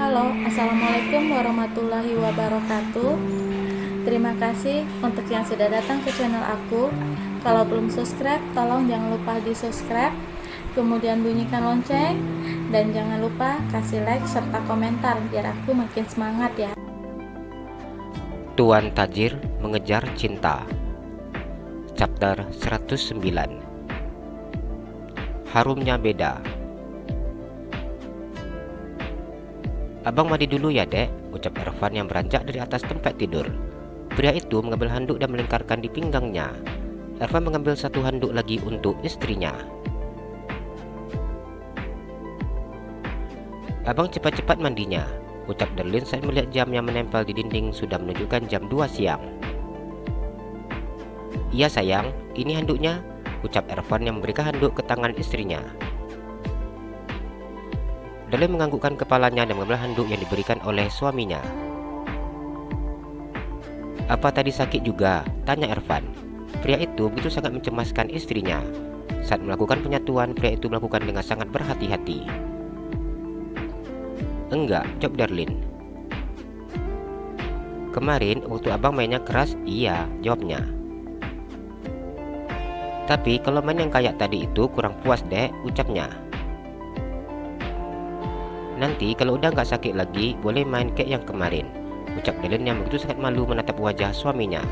Halo, Assalamualaikum warahmatullahi wabarakatuh. Terima kasih untuk yang sudah datang ke channel aku. Kalau belum subscribe, tolong jangan lupa di subscribe, kemudian bunyikan lonceng, dan jangan lupa kasih like serta komentar biar aku makin semangat ya. Tuan Tajir Mengejar Cinta, Chapter 109. Harumnya beda. "Abang mandi dulu ya, Dek," ucap Ervan yang beranjak dari atas tempat tidur. Pria itu mengambil handuk dan melingkarkan di pinggangnya. Ervan mengambil satu handuk lagi untuk istrinya. "Abang cepat-cepat mandinya," ucap Darlin saat melihat jam yang menempel di dinding sudah menunjukkan jam 2 siang. "Iya sayang, ini handuknya," ucap Ervan yang memberikan handuk ke tangan istrinya. Darlin menganggukkan kepalanya dan mengambil handuk yang diberikan oleh suaminya. "Apa tadi sakit juga?" tanya Ervan. Pria itu begitu sangat mencemaskan istrinya. Saat melakukan penyatuan, pria itu melakukan dengan sangat berhati-hati. "Enggak," jawab Darlin. "Kemarin waktu abang mainnya keras, iya," jawabnya. "Tapi kalau main yang kayak tadi itu kurang puas, Dek," ucapnya. "Nanti kalau udah nggak sakit lagi, boleh main kayak yang kemarin," ucap Darlin yang begitu sangat malu menatap wajah suaminya.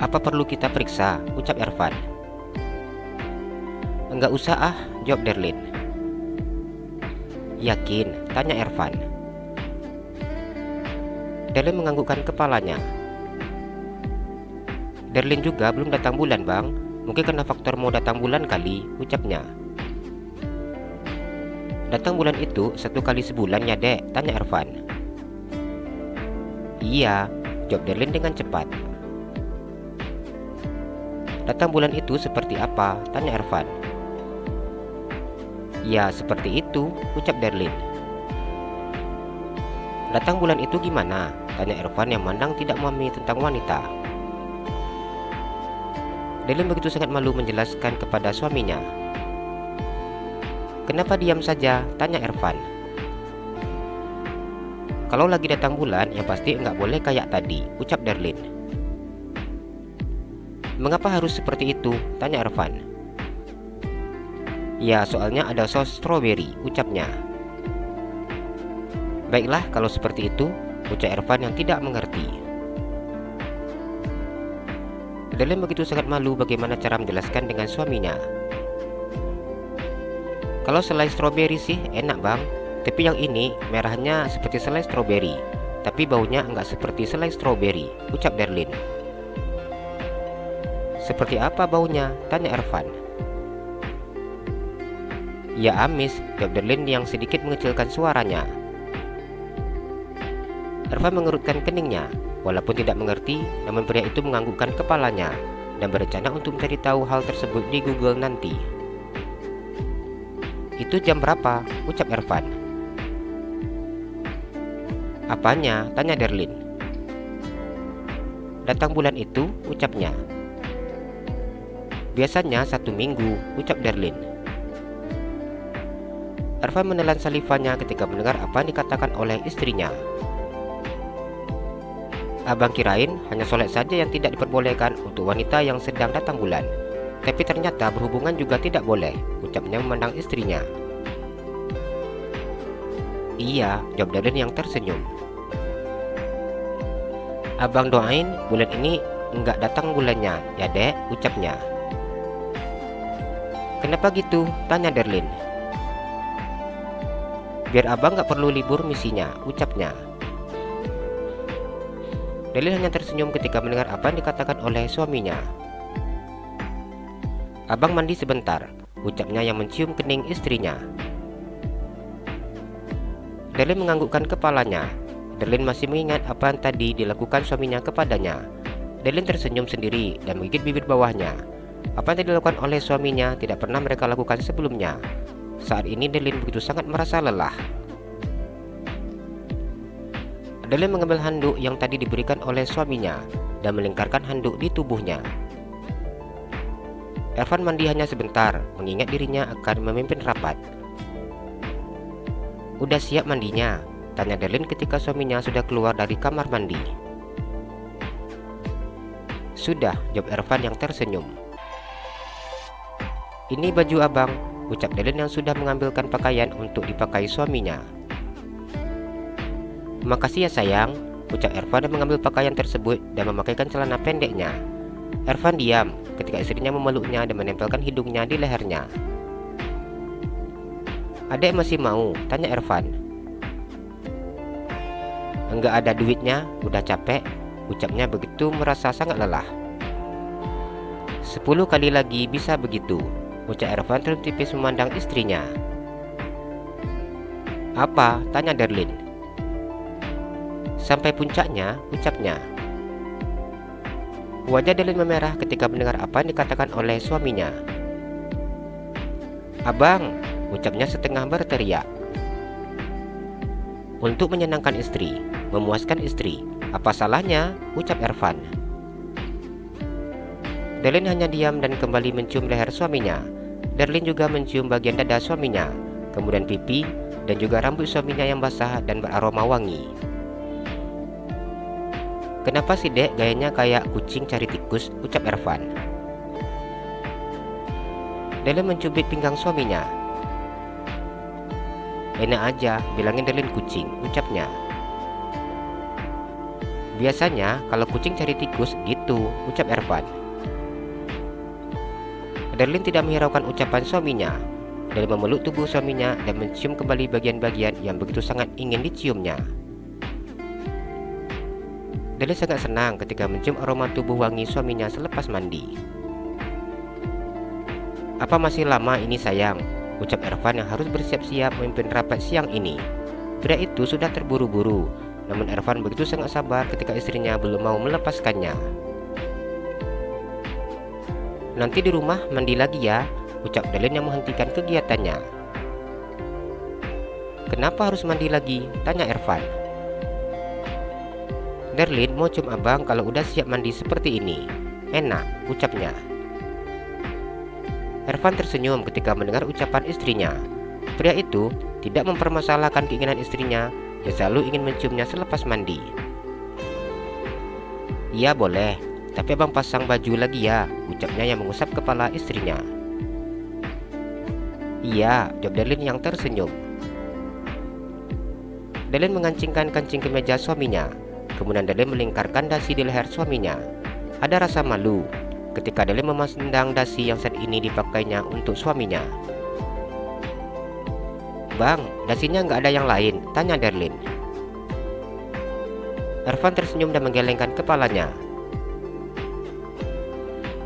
"Apa perlu kita periksa?" ucap Ervan. "Enggak usah ah," jawab Darlin. "Yakin?" tanya Ervan. Darlin menganggukkan kepalanya. "Darlin juga belum datang bulan, Bang. Mungkin karena faktor mau datang bulan kali," ucapnya. "Datang bulan itu 1 kali sebulan ya, Dek?" tanya Ervan. "Iya," jawab Darlin dengan cepat. "Datang bulan itu seperti apa?" tanya Ervan. "Ya, seperti itu," ucap Darlin. "Datang bulan itu gimana?" tanya Ervan yang memandang tidak memahami tentang wanita. Darlin begitu sangat malu menjelaskan kepada suaminya. "Kenapa diam saja?" tanya Ervan. "Kalau lagi datang bulan, yang pasti nggak boleh kayak tadi," ucap Darlin. "Mengapa harus seperti itu?" tanya Ervan. "Ya, soalnya ada saus strawberry," ucapnya. "Baiklah kalau seperti itu," ucap Ervan yang tidak mengerti. Darlin begitu sangat malu bagaimana cara menjelaskan dengan suaminya. "Kalau selai stroberi sih enak, Bang. Tapi yang ini merahnya seperti selai stroberi, tapi baunya enggak seperti selai stroberi," ucap Darlin. "Seperti apa baunya?" tanya Ervan. "Ya amis," jawab Darlin yang sedikit mengecilkan suaranya. Ervan mengerutkan keningnya. Walaupun tidak mengerti, namun pria itu menganggukkan kepalanya dan berencana untuk mencari tahu hal tersebut di Google nanti. "Itu jam berapa?" ucap Ervan. "Apanya?" tanya Darlin. "Datang bulan itu," ucapnya. "Biasanya 1 minggu," ucap Darlin. Ervan menelan salivanya ketika mendengar apa yang dikatakan oleh istrinya. "Abang kirain hanya sholat saja yang tidak diperbolehkan untuk wanita yang sedang datang bulan. Tapi ternyata berhubungan juga tidak boleh," ucapnya memandang istrinya. "Iya," jawab Darlin yang tersenyum. "Abang doain bulan ini enggak datang bulannya ya, Dek," ucapnya. "Kenapa gitu?" tanya Darlin. "Biar abang gak perlu libur misinya," ucapnya. Darlin hanya tersenyum ketika mendengar apa yang dikatakan oleh suaminya. "Abang mandi sebentar," ucapnya yang mencium kening istrinya. Darlin menganggukkan kepalanya. Darlin masih mengingat apa yang tadi dilakukan suaminya kepadanya. Darlin tersenyum sendiri dan menggigit bibir bawahnya. Apa yang dilakukan oleh suaminya tidak pernah mereka lakukan sebelumnya. Saat ini Darlin begitu sangat merasa lelah. Darlin mengambil handuk yang tadi diberikan oleh suaminya dan melingkarkan handuk di tubuhnya. Ervan mandi hanya sebentar, mengingat dirinya akan memimpin rapat. Udah siap mandinya? Tanya Darlene ketika suaminya sudah keluar dari kamar mandi. Sudah, jawab Ervan yang tersenyum. Ini baju abang, ucap Darlene yang sudah mengambilkan pakaian untuk dipakai suaminya. Makasih ya sayang, ucap Ervan dan mengambil pakaian tersebut dan memakaikan celana pendeknya. Ervan diam ketika istrinya memeluknya dan menempelkan hidungnya di lehernya. Adek masih mau? Tanya Ervan. Enggak ada duitnya, udah capek, ucapnya begitu merasa sangat lelah. 10 kali lagi bisa begitu, ucap Ervan terus tipis memandang istrinya. Apa? Tanya Darlene. Sampai puncaknya, ucapnya. Wajah Darlene memerah ketika mendengar apa yang dikatakan oleh suaminya. Abang, ucapnya setengah berteriak. Untuk menyenangkan istri, memuaskan istri, apa salahnya? Ucap Ervan. Darlene hanya diam dan kembali mencium leher suaminya. Darlene juga mencium bagian dada suaminya, kemudian pipi, dan juga rambut suaminya yang basah dan beraroma wangi. Kenapa sih dek gayanya kayak kucing cari tikus? Ucap Ervan. Darlene mencubit pinggang suaminya. Enak aja, bilangin Darlene kucing, ucapnya. Biasanya kalau kucing cari tikus gitu, ucap Ervan. Darlene tidak menghiraukan ucapan suaminya. Darlene memeluk tubuh suaminya dan mencium kembali bagian-bagian yang begitu sangat ingin diciumnya. Darlene sangat senang ketika mencium aroma tubuh wangi suaminya selepas mandi. Apa masih lama ini sayang? Ucap Ervan yang harus bersiap-siap memimpin rapat siang ini. Pria itu sudah terburu-buru, namun Ervan begitu sangat sabar ketika istrinya belum mau melepaskannya. Nanti di rumah mandi lagi ya, ucap Darlene yang menghentikan kegiatannya. Kenapa harus mandi lagi? Tanya Ervan. Darlene mau cium abang kalau udah siap mandi seperti ini. Enak, ucapnya. Ervan tersenyum ketika mendengar ucapan istrinya. Pria itu tidak mempermasalahkan keinginan istrinya yang selalu ingin menciumnya selepas mandi. Iya boleh, tapi abang pasang baju lagi ya, ucapnya yang mengusap kepala istrinya. Iya, jawab Darlene yang tersenyum. Darlene mengancingkan kancing kemeja suaminya. Kemudian Darlene melingkarkan dasi di leher suaminya. Ada rasa malu ketika Darlene memandang dasi yang saat ini dipakainya untuk suaminya. Bang, dasinya nggak ada yang lain? Tanya Darlene. Ervan tersenyum dan menggelengkan kepalanya.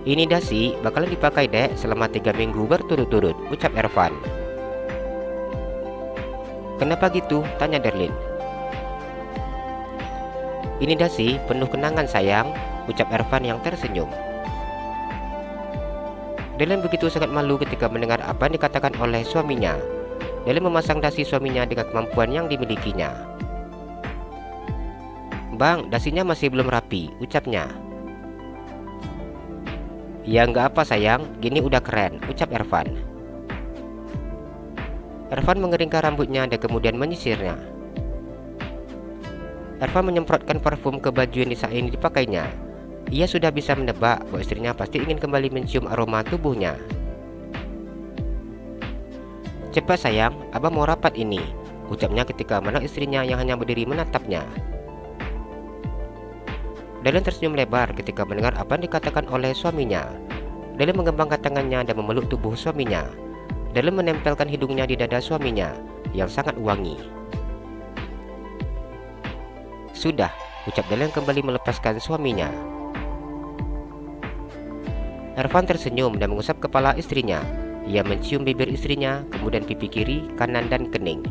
Ini dasi bakalan dipakai dek selama 3 minggu berturut-turut, ucap Ervan. Kenapa gitu? Tanya Darlene. Ini dasi penuh kenangan sayang, ucap Ervan yang tersenyum. Darlene begitu sangat malu ketika mendengar apa yang dikatakan oleh suaminya. Darlene memasang dasi suaminya dengan kemampuan yang dimilikinya. Bang, dasinya masih belum rapi, ucapnya. Ya nggak apa sayang, gini udah keren, ucap Ervan. Ervan mengeringkan rambutnya dan kemudian menyisirnya. Ervan menyemprotkan parfum ke baju yang saat ini dipakainya. Ia sudah bisa menebak bahwa istrinya pasti ingin kembali mencium aroma tubuhnya. Cepat sayang, abang mau rapat ini, ucapnya ketika menang istrinya yang hanya berdiri menatapnya. Darlene tersenyum lebar ketika mendengar apa yang dikatakan oleh suaminya. Darlene mengembangkan tangannya dan memeluk tubuh suaminya. Darlene menempelkan hidungnya di dada suaminya yang sangat wangi. Sudah, ucap Darlene kembali melepaskan suaminya. Ervan tersenyum dan mengusap kepala istrinya. Ia mencium bibir istrinya, kemudian pipi kiri, kanan, dan kening.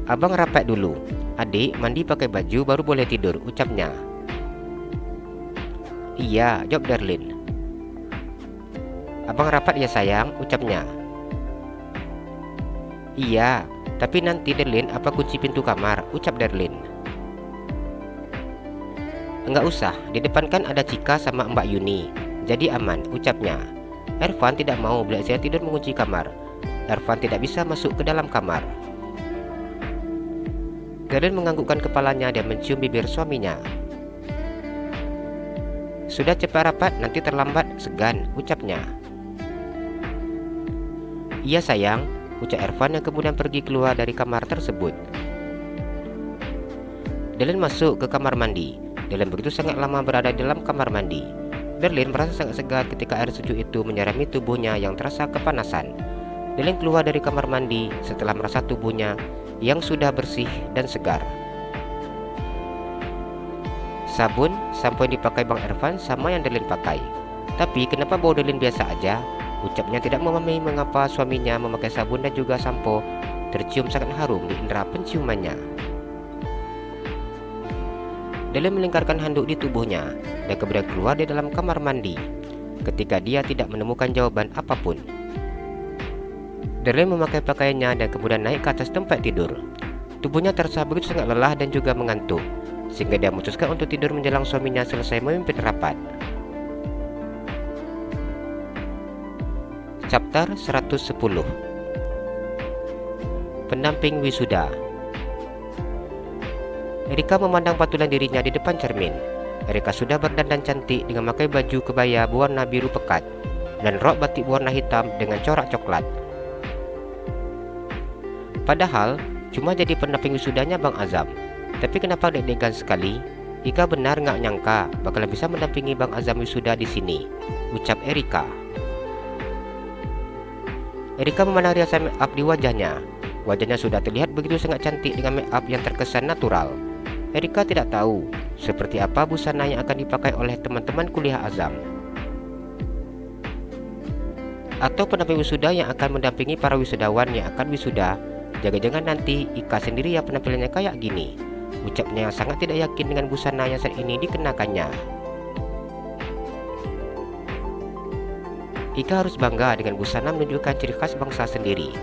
Abang rapat dulu. Adik mandi pakai baju baru boleh tidur, ucapnya. Iya, jawab Darlene. Abang rapat ya sayang, ucapnya. Iya, tapi nanti Darlene apa kunci pintu kamar, ucap Darlene. Enggak usah, di depan kan ada Cika sama Mbak Yuni, jadi aman, ucapnya. Ervan tidak mau bila saya tidur mengunci kamar. Ervan tidak bisa masuk ke dalam kamar. Darlene menganggukkan kepalanya dan mencium bibir suaminya. "Sudah cepat rapat, nanti terlambat, segan," ucapnya. "Iya sayang," ucap Ervan yang kemudian pergi keluar dari kamar tersebut. Darlene masuk ke kamar mandi. Darlene begitu sangat lama berada di dalam kamar mandi. Darlene merasa sangat segar ketika air sejuk itu menyirami tubuhnya yang terasa kepanasan. Darlene keluar dari kamar mandi setelah merasa tubuhnya yang sudah bersih dan segar. Sabun, sampo yang dipakai Bang Ervan sama yang Darlene pakai. Tapi kenapa bau Darlene biasa aja? Ucapnya tidak memahami mengapa suaminya memakai sabun dan juga sampo tercium sangat harum di indera penciumannya. Darlene melingkarkan handuk di tubuhnya dan kemudian keluar di dalam kamar mandi ketika dia tidak menemukan jawaban apapun. Darlene memakai pakaiannya dan kemudian naik ke atas tempat tidur. Tubuhnya terasa begitu sangat lelah dan juga mengantuk, sehingga dia memutuskan untuk tidur menjelang suaminya selesai memimpin rapat. Chapter 110. Pendamping wisuda. Erika memandang patulan dirinya di depan cermin. Erika sudah berdandan cantik dengan memakai baju kebaya berwarna biru pekat dan rok batik berwarna hitam dengan corak coklat. Padahal cuma jadi pendamping wisudanya Bang Azam. Tapi kenapa deg-degan sekali? Ika benar nggak nyangka bakalan bisa mendampingi Bang Azam wisuda di sini, ucap Erika. Erika memandang riasan make up di wajahnya. Wajahnya sudah terlihat begitu sangat cantik dengan make up yang terkesan natural. Erika tidak tahu seperti apa busana yang akan dipakai oleh teman-teman kuliah Azam, atau pendamping wisuda yang akan mendampingi para wisudawan yang akan wisuda. Jangan-jangan nanti Ika sendiri yang penampilannya kayak gini, ucapnya yang sangat tidak yakin dengan busana yang saat ini dikenakannya. Ika harus bangga dengan busana menunjukkan ciri khas bangsa sendiri,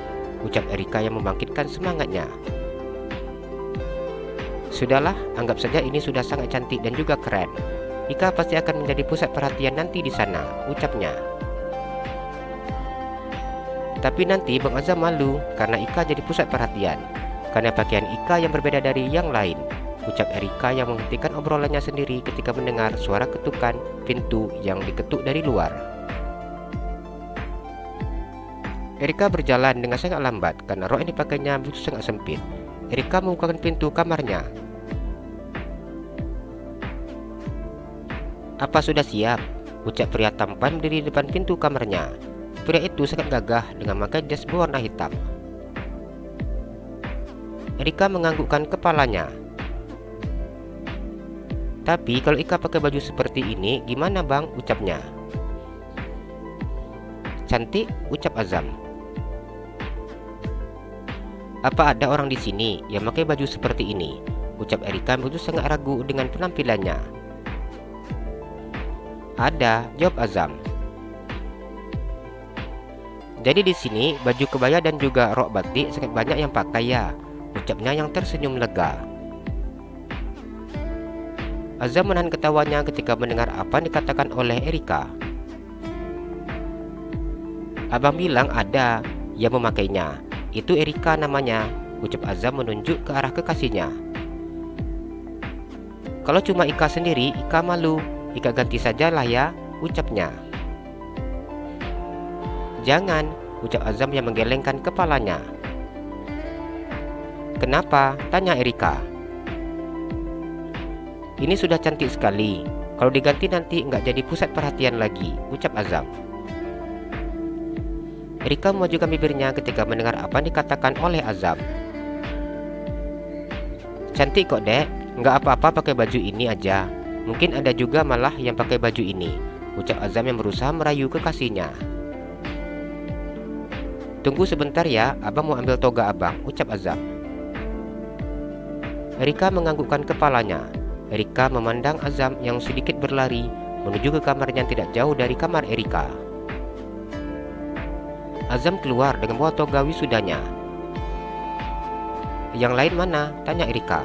ucap Erika yang membangkitkan semangatnya. Sudahlah, anggap saja ini sudah sangat cantik dan juga keren. Ika pasti akan menjadi pusat perhatian nanti di sana, ucapnya. Tapi nanti Bang Azam malu karena Ika jadi pusat perhatian, karena pakaian Ika yang berbeda dari yang lain, ucap Erika yang menghentikan obrolannya sendiri ketika mendengar suara ketukan pintu yang diketuk dari luar. Erika berjalan dengan sangat lambat karena rok yang dipakainya begitu sangat sempit. Erika membukakan pintu kamarnya. "Apa sudah siap?" ucap pria tampan berdiri di depan pintu kamarnya. Pria itu sangat gagah dengan memakai jas berwarna hitam. Erika menganggukkan kepalanya. "Tapi kalau Ika pakai baju seperti ini gimana Bang?" ucapnya. "Cantik," ucap Azam. "Apa ada orang di sini yang pakai baju seperti ini?" ucap Erika begitu sangat ragu dengan penampilannya. "Ada," jawab Azam. "Jadi di sini baju kebaya dan juga rok batik sangat banyak yang pakai ya," ucapnya yang tersenyum lega. Azam menahan ketawanya ketika mendengar apa yang dikatakan oleh Erika. "Abang bilang ada yang memakainya. Itu Erika namanya," ucap Azam menunjuk ke arah kekasihnya. "Kalau cuma Ika sendiri, Ika malu. Ika ganti sajalah ya," ucapnya. "Jangan," ucap Azam yang menggelengkan kepalanya. "Kenapa?" tanya Erika. "Ini sudah cantik sekali. Kalau diganti nanti nggak jadi pusat perhatian lagi," ucap Azam. Erika memajukan bibirnya ketika mendengar apa yang dikatakan oleh Azam. "Cantik kok dek, nggak apa-apa pakai baju ini aja. Mungkin ada juga malah yang pakai baju ini," ucap Azam yang berusaha merayu kekasihnya. "Tunggu sebentar ya, abang mau ambil toga abang," ucap Azam. Erika menganggukkan kepalanya. Erika memandang Azam yang sedikit berlari menuju ke kamarnya yang tidak jauh dari kamar Erika. Azam keluar dengan bawa toga wisudanya. "Yang lain mana?" tanya Erika.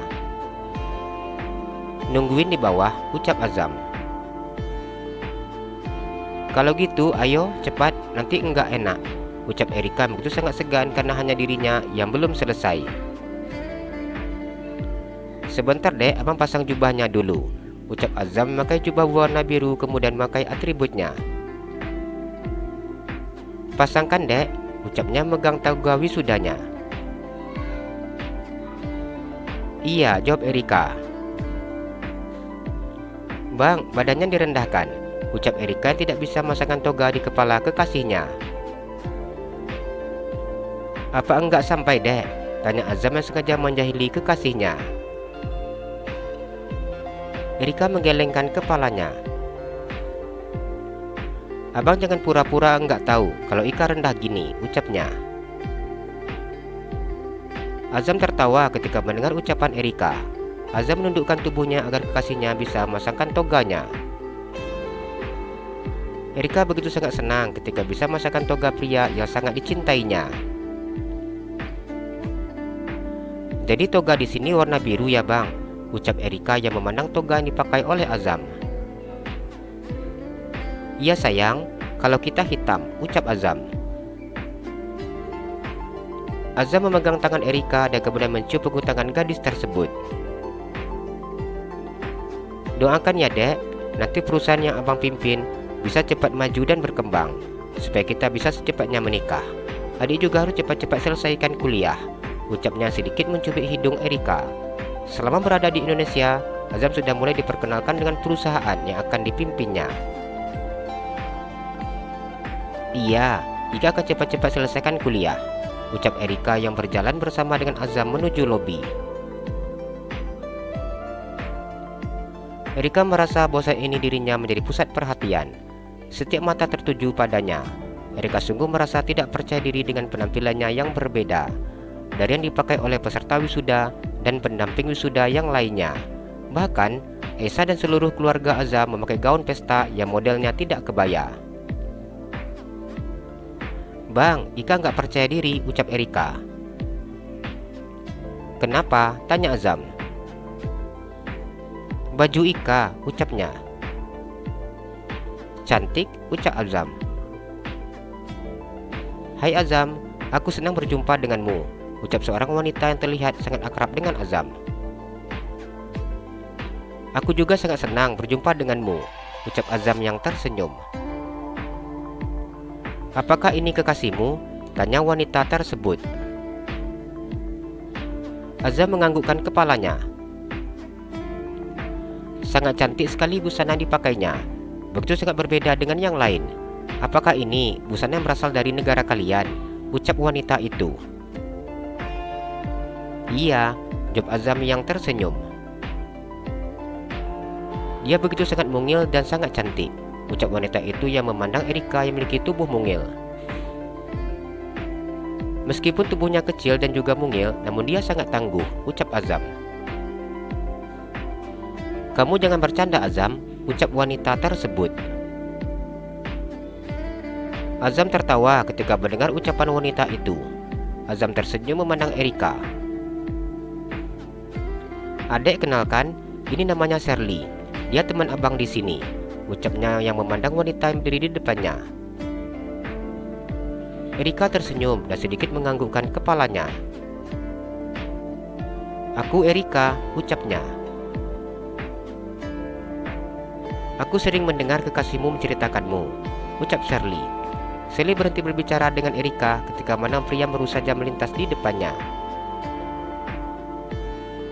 "Nungguin di bawah," ucap Azam. "Kalau gitu ayo cepat, nanti enggak enak," ucap Erika begitu sangat segan karena hanya dirinya yang belum selesai. Sebentar dek, abang pasang jubahnya dulu, ucap Azam memakai jubah warna biru kemudian memakai atributnya. Pasangkan dek, ucapnya megang toga wisudanya. Iya, jawab Erika. Bang, badannya direndahkan, ucap Erika tidak bisa memasangkan toga di kepala kekasihnya. Apa enggak sampai dek? Tanya Azam yang sengaja menjahili kekasihnya. Erika menggelengkan kepalanya. Abang jangan pura-pura enggak tahu kalau Ika rendah gini, ucapnya. Azam tertawa ketika mendengar ucapan Erika. Azam menundukkan tubuhnya agar kekasihnya bisa memasangkan toganya. Erika begitu sangat senang ketika bisa memasangkan toga pria yang sangat dicintainya. Jadi toga di sini warna biru ya bang, ucap Erika yang memandang toga yang dipakai oleh Azam. Iya sayang, kalau kita hitam, ucap Azam. Azam memegang tangan Erika dan kemudian mencium punggung tangan gadis tersebut. Doakan ya dek, nanti perusahaan yang abang pimpin bisa cepat maju dan berkembang, supaya kita bisa secepatnya menikah. Adik juga harus cepat-cepat selesaikan kuliah, ucapnya sedikit mencubit hidung Erika. Selama berada di Indonesia, Azam sudah mulai diperkenalkan dengan perusahaan yang akan dipimpinnya. Iya, Ika akan cepat-cepat selesaikan kuliah, ucap Erika yang berjalan bersama dengan Azam menuju lobi. Erika merasa bahwa saat ini dirinya menjadi pusat perhatian. Setiap mata tertuju padanya. Erika sungguh merasa tidak percaya diri dengan penampilannya yang berbeda dari yang dipakai oleh peserta wisuda dan pendamping wisuda yang lainnya. Bahkan, Esa dan seluruh keluarga Azam memakai gaun pesta yang modelnya tidak kebaya. Bang, Ika nggak percaya diri, ucap Erika. Kenapa? Tanya Azam. Baju Ika, ucapnya. Cantik, ucap Azam. Hai Azam, aku senang berjumpa denganmu, ucap seorang wanita yang terlihat sangat akrab dengan Azam. Aku juga sangat senang berjumpa denganmu, ucap Azam yang tersenyum. Apakah ini kekasihmu? Tanya wanita tersebut. Azam menganggukkan kepalanya. Sangat cantik sekali busana yang dipakainya. Begitu sangat berbeda dengan yang lain. Apakah ini busana yang berasal dari negara kalian? Ucap wanita itu. Iya, jawab Azam yang tersenyum. Dia begitu sangat mungil dan sangat cantik, ucap wanita itu yang memandang Erika yang memiliki tubuh mungil. Meskipun tubuhnya kecil dan juga mungil, namun dia sangat tangguh, ucap Azam. Kamu jangan bercanda Azam, ucap wanita tersebut. Azam tertawa ketika mendengar ucapan wanita itu. Azam tersenyum memandang Erika. Adek, kenalkan, ini namanya Shirley. Dia teman abang di sini, ucapnya yang memandang wanita yang berdiri di depannya. Erika tersenyum dan sedikit menganggukkan kepalanya. Aku Erika, ucapnya. Aku sering mendengar kekasihmu menceritakanmu, ucap Shirley. Shirley berhenti berbicara dengan Erika ketika mana pria baru saja melintas di depannya.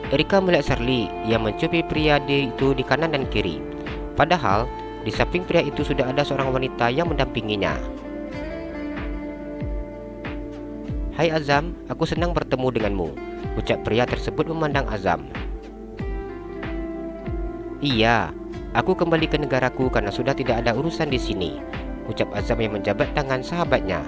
Erika melihat Shirley yang mencubi pria itu di kanan dan kiri. Padahal, di samping pria itu sudah ada seorang wanita yang mendampinginya. Hai Azam, aku senang bertemu denganmu, ucap pria tersebut memandang Azam. Iya, aku kembali ke negaraku karena sudah tidak ada urusan di sini, ucap Azam yang menjabat tangan sahabatnya.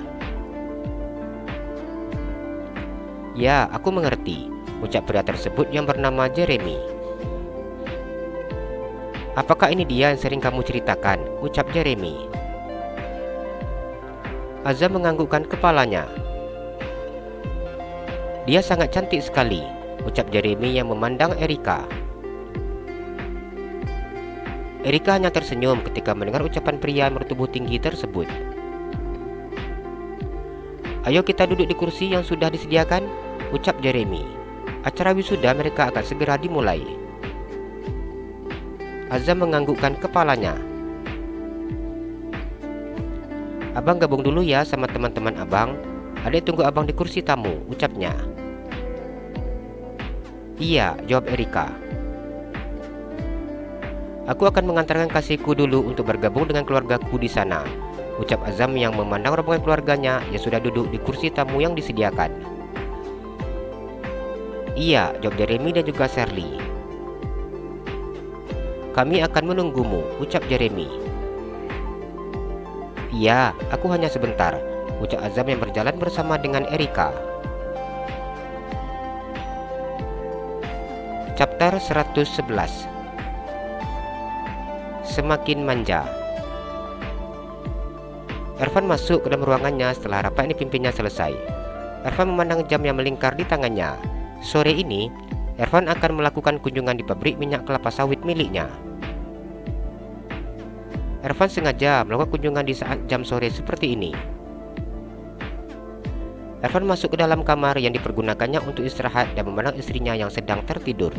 Ya, aku mengerti, ucap pria tersebut yang bernama Jeremy. Apakah ini dia yang sering kamu ceritakan, ucap Jeremy. Azam menganggukkan kepalanya. Dia sangat cantik sekali, ucap Jeremy yang memandang Erika. Erika hanya tersenyum ketika mendengar ucapan pria yang bertubuh tinggi tersebut. Ayo kita duduk di kursi yang sudah disediakan, ucap Jeremy. Acara wisuda mereka akan segera dimulai. Azam menganggukkan kepalanya. Abang gabung dulu ya sama teman-teman abang. Adik tunggu abang di kursi tamu, ucapnya. Iya, jawab Erika. Aku akan mengantarkan kasihku dulu untuk bergabung dengan keluargaku di sana, ucap Azam yang memandang rombongan keluarganya yang sudah duduk di kursi tamu yang disediakan. Iya, jawab Jeremy dan juga Shirley. Kami akan menunggumu, ucap Jeremy. Iya, aku hanya sebentar, ucap Azam yang berjalan bersama dengan Erika. Chapter 111. Semakin manja. Ervan masuk ke dalam ruangannya setelah rapat yang dipimpinnya selesai. Ervan memandang jam yang melingkar di tangannya. Sore ini, Ervan akan melakukan kunjungan di pabrik minyak kelapa sawit miliknya. Ervan sengaja melakukan kunjungan di saat jam sore seperti ini. Ervan masuk ke dalam kamar yang dipergunakannya untuk istirahat dan memandang istrinya yang sedang tertidur.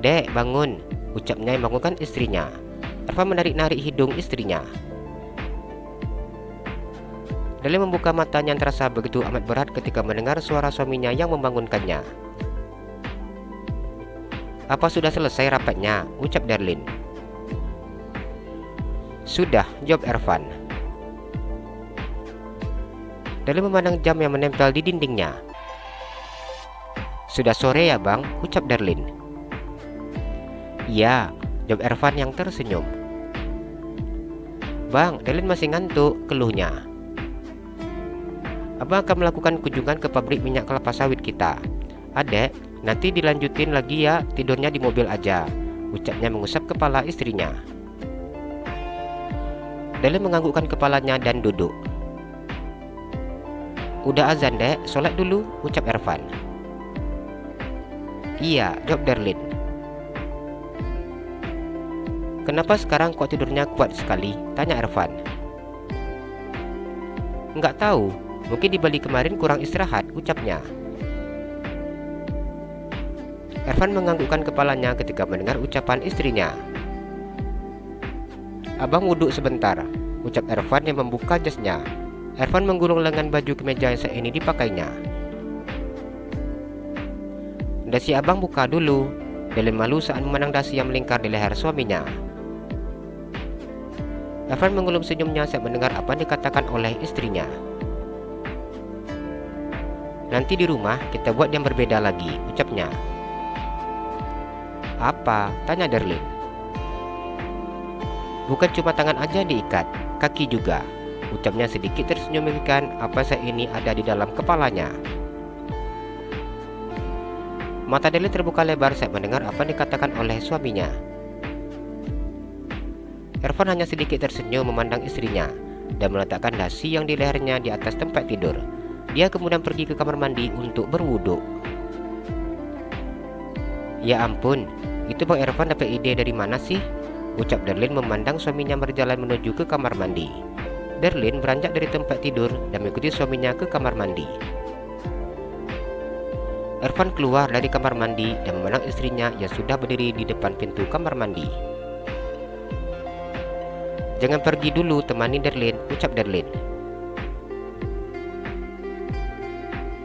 Dek, bangun, ucapnya yang membangunkan istrinya. Ervan menarik-narik hidung istrinya. Deli membuka matanya yang terasa begitu amat berat ketika mendengar suara suaminya yang membangunkannya. Apa sudah selesai rapatnya? Ucap Darlin. Sudah, jawab Ervan. Deli memandang jam yang menempel di dindingnya. Sudah sore ya bang? Ucap Darlin. Iya, jawab Ervan yang tersenyum. Bang, Darlin masih ngantuk, keluhnya. Abang akan melakukan kunjungan ke pabrik minyak kelapa sawit kita. Adek, nanti dilanjutin lagi ya, tidurnya di mobil aja, ucapnya mengusap kepala istrinya. Darlin menganggukkan kepalanya dan duduk. Udah azan dek, sholat dulu, ucap Ervan. Iya, jawab Darlin. Kenapa sekarang kok tidurnya kuat sekali? Tanya Ervan. Enggak tahu, mungkin di Bali kemarin kurang istirahat, ucapnya. Ervan menganggukkan kepalanya ketika mendengar ucapan istrinya. Abang wuduk sebentar, ucap Ervan yang membuka jasnya. Ervan menggulung lengan baju kemeja yang saat ini dipakainya. Dasi abang buka dulu. Darlin malu saat memandang dasi yang melingkar di leher suaminya. Ervan mengulum senyumnya saat mendengar apa yang dikatakan oleh istrinya. Nanti di rumah kita buat yang berbeda lagi, ucapnya. Apa? Tanya Darlin. Bukan cuma tangan aja diikat, kaki juga, ucapnya sedikit tersenyum memikirkan apa saat ini ada di dalam kepalanya. Mata Darlin terbuka lebar saat mendengar apa yang dikatakan oleh suaminya. Ervan hanya sedikit tersenyum memandang istrinya dan meletakkan dasi yang di lehernya di atas tempat tidur. Dia kemudian pergi ke kamar mandi untuk berwuduk. Ya ampun, itu Bang Ervan dapat ide dari mana sih? Ucap Darlin memandang suaminya berjalan menuju ke kamar mandi. Darlin beranjak dari tempat tidur dan mengikuti suaminya ke kamar mandi. Ervan keluar dari kamar mandi dan memandang istrinya yang sudah berdiri di depan pintu kamar mandi. Jangan pergi dulu, temani Darlin, ucap Darlin.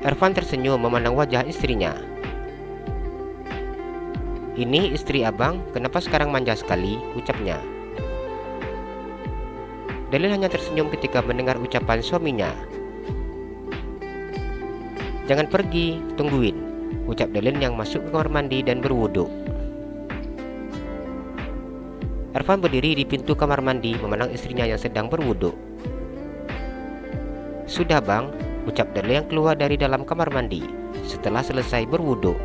Ervan tersenyum memandang wajah istrinya. Ini istri abang, kenapa sekarang manja sekali, ucapnya. Darlin hanya tersenyum ketika mendengar ucapan suaminya. Jangan pergi, tungguin, ucap Darlin yang masuk ke kamar mandi dan berwuduk. Ervan berdiri di pintu kamar mandi memandang istrinya yang sedang berwuduk. Sudah bang, ucap Darlin yang keluar dari dalam kamar mandi setelah selesai berwuduk.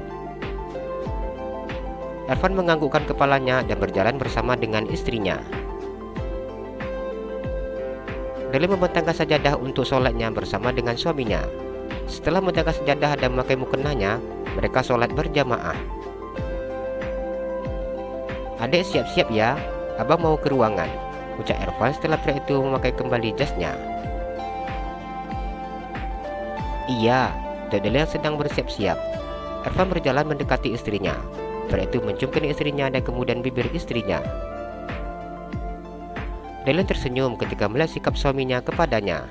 Ervan menganggukkan kepalanya dan berjalan bersama dengan istrinya. Darlin membentangkan sajadah untuk sholatnya bersama dengan suaminya. Setelah membentangkan sajadah dan memakai mukenahnya, mereka sholat berjamaah. Adek siap-siap ya, abang mau ke ruangan, ucap Ervan setelah pria itu memakai kembali jasnya. Iya, Delin sedang bersiap-siap. Ervan berjalan mendekati istrinya. Pria itu mencium kening istrinya dan kemudian bibir istrinya. Delin tersenyum ketika melihat sikap suaminya kepadanya.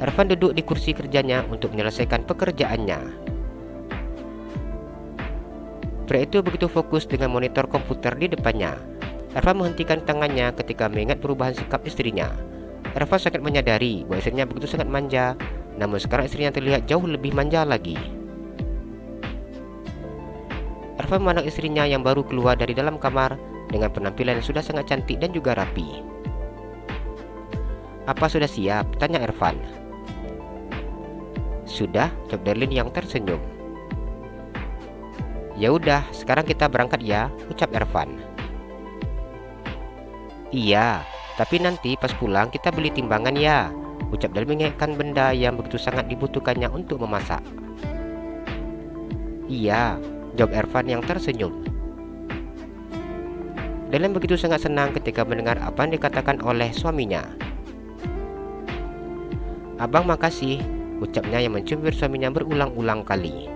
Ervan duduk di kursi kerjanya untuk menyelesaikan pekerjaannya. Pria itu begitu fokus dengan monitor komputer di depannya. Ervan menghentikan tangannya ketika mengingat perubahan sikap istrinya. Ervan sangat menyadari bahwa istrinya begitu sangat manja, namun sekarang istrinya terlihat jauh lebih manja lagi. Ervan memandang istrinya yang baru keluar dari dalam kamar dengan penampilan yang sudah sangat cantik dan juga rapi. "Apa sudah siap?" tanya Ervan. "Sudah," jawab Darlin yang tersenyum. "Ya udah, sekarang kita berangkat ya," ucap Ervan. "Iya, tapi nanti pas pulang kita beli timbangan ya," ucap Darlin mengingatkan benda yang begitu sangat dibutuhkannya untuk memasak. "Iya," jawab Ervan yang tersenyum. Darlin begitu sangat senang ketika mendengar apa yang dikatakan oleh suaminya. "Abang makasih," ucapnya yang mencium bibir suaminya berulang-ulang kali.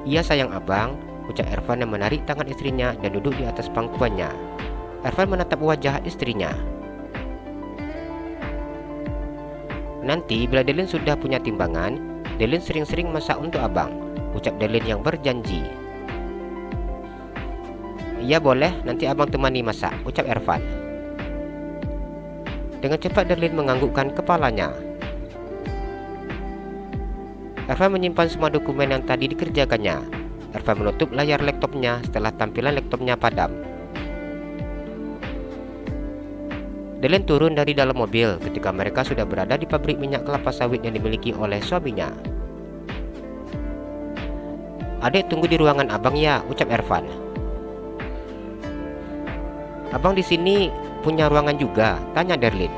"Iya sayang abang," ucap Ervan yang menarik tangan istrinya dan duduk di atas pangkuannya. Ervan menatap wajah istrinya. "Nanti bila Darlin sudah punya timbangan, Darlin sering-sering masak untuk abang," ucap Darlin yang berjanji. "Iya boleh, nanti abang temani masak," ucap Ervan. Dengan cepat Darlin menganggukkan kepalanya. Ervan menyimpan semua dokumen yang tadi dikerjakannya. Ervan menutup layar laptopnya setelah tampilan laptopnya padam. Darlin turun dari dalam mobil ketika mereka sudah berada di pabrik minyak kelapa sawit yang dimiliki oleh suaminya. "Adek tunggu di ruangan abang ya," ucap Ervan. "Abang di sini punya ruangan juga?" tanya Darlin.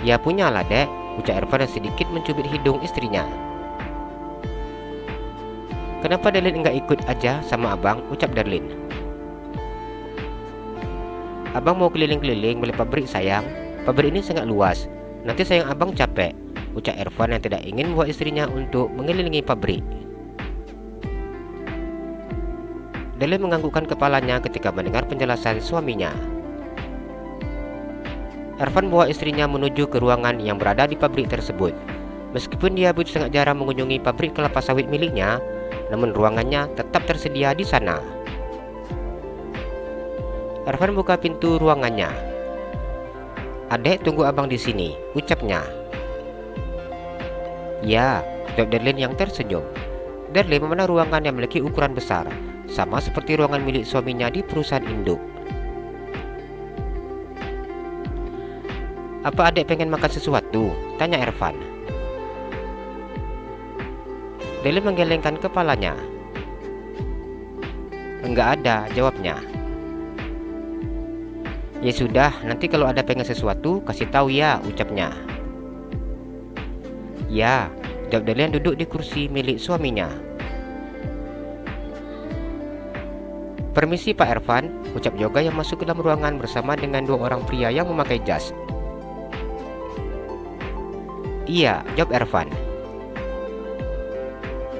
"Ya punya lah dek," ucap Ervan dan sedikit mencubit hidung istrinya. "Kenapa Darlin enggak ikut aja sama abang?" ucap Darlin. "Abang mau keliling-keliling balik pabrik sayang. Pabrik ini sangat luas. Nanti sayang abang capek," ucap Ervan yang tidak ingin membawa istrinya untuk mengelilingi pabrik. Darlin menganggukkan kepalanya ketika mendengar penjelasan suaminya. Ervan bawa istrinya menuju ke ruangan yang berada di pabrik tersebut. Meskipun dia begitu sangat jarang mengunjungi pabrik kelapa sawit miliknya, namun ruangannya tetap tersedia di sana. Ervan buka pintu ruangannya. "Adek tunggu abang di sini," ucapnya. "Ya," jawab Darlin yang tersenyum. Darlin memandang ruangan yang memiliki ukuran besar, sama seperti ruangan milik suaminya di perusahaan induk. "Apa adek pengen makan sesuatu?" tanya Ervan. Darlin menggelengkan kepalanya. "Enggak ada," jawabnya. "Ya sudah, nanti kalau ada pengen sesuatu kasih tahu ya," ucapnya. "Ya," jawab Darlin duduk di kursi milik suaminya. "Permisi Pak Ervan," ucap Yoga yang masuk ke dalam ruangan bersama dengan dua orang pria yang memakai jas. "Iya," jawab Ervan.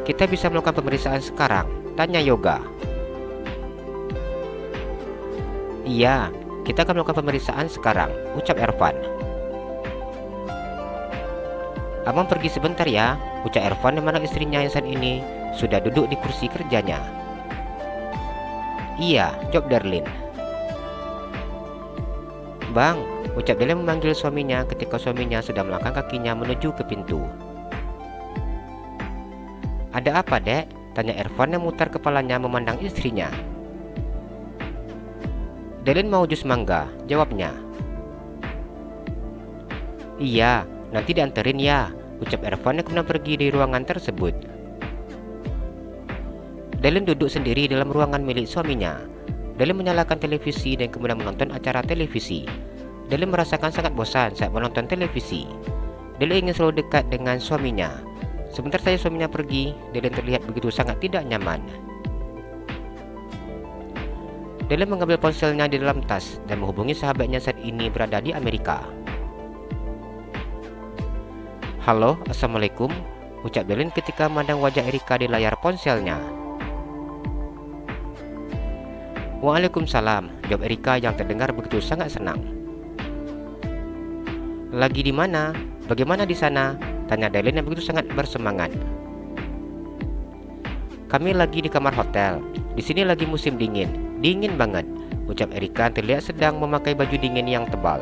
"Kita bisa melakukan pemeriksaan sekarang?" tanya Yoga. "Iya, kita akan melakukan pemeriksaan sekarang," ucap Ervan. "Abang pergi sebentar ya," ucap Ervan yang mana istrinya yang saat ini sudah duduk di kursi kerjanya. "Iya," jawab Darlin. "Bang," ucap Darlin memanggil suaminya ketika suaminya sudah melangkah kakinya menuju ke pintu. "Ada apa dek?" tanya Ervan yang memutar kepalanya memandang istrinya. "Darlin mau jus mangga," jawabnya. "Iya, nanti dianterin ya," ucap Ervan yang kemudian pergi dari ruangan tersebut. Darlin duduk sendiri dalam ruangan milik suaminya. Darlin menyalakan televisi dan kemudian menonton acara televisi. Darlin merasakan sangat bosan saat menonton televisi. Darlin ingin selalu dekat dengan suaminya. Sebentar saja suaminya pergi, Darlin terlihat begitu sangat tidak nyaman. Dylan mengambil ponselnya di dalam tas dan menghubungi sahabatnya saat ini berada di Amerika. "Halo, assalamualaikum," ucap Dylan ketika memandang wajah Erika di layar ponselnya. "Waalaikumsalam," jawab Erika yang terdengar begitu sangat senang. "Lagi di mana? Bagaimana di sana?" tanya Dylan yang begitu sangat bersemangat. "Kami lagi di kamar hotel. Di sini lagi musim dingin. Dingin banget," ucap Erika terlihat sedang memakai baju dingin yang tebal.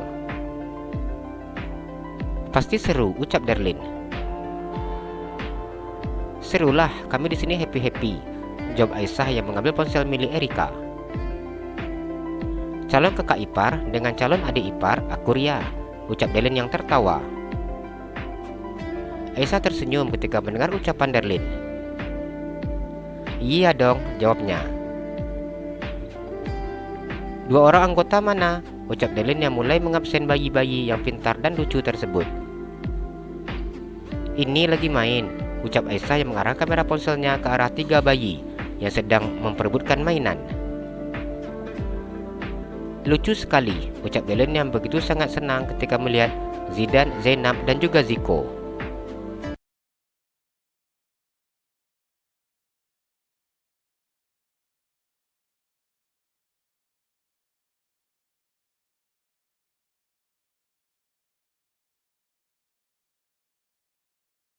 "Pasti seru," ucap Darlin. "Serulah, kami di sini happy-happy," jawab Aisyah yang mengambil ponsel milik Erika. "Calon kakak ipar dengan calon adik ipar, aku Ria," ucap Darlin yang tertawa. Aisyah tersenyum ketika mendengar ucapan Darlin. "Iya dong," jawabnya. "Dua orang anggota mana?" ucap Darlin yang mulai mengabsen bayi-bayi yang pintar dan lucu tersebut. "Ini lagi main," ucap Aisyah yang mengarah kamera ponselnya ke arah 3 bayi yang sedang memperebutkan mainan. "Lucu sekali," ucap Darlin yang begitu sangat senang ketika melihat Zidan, Zainab, dan juga Ziko.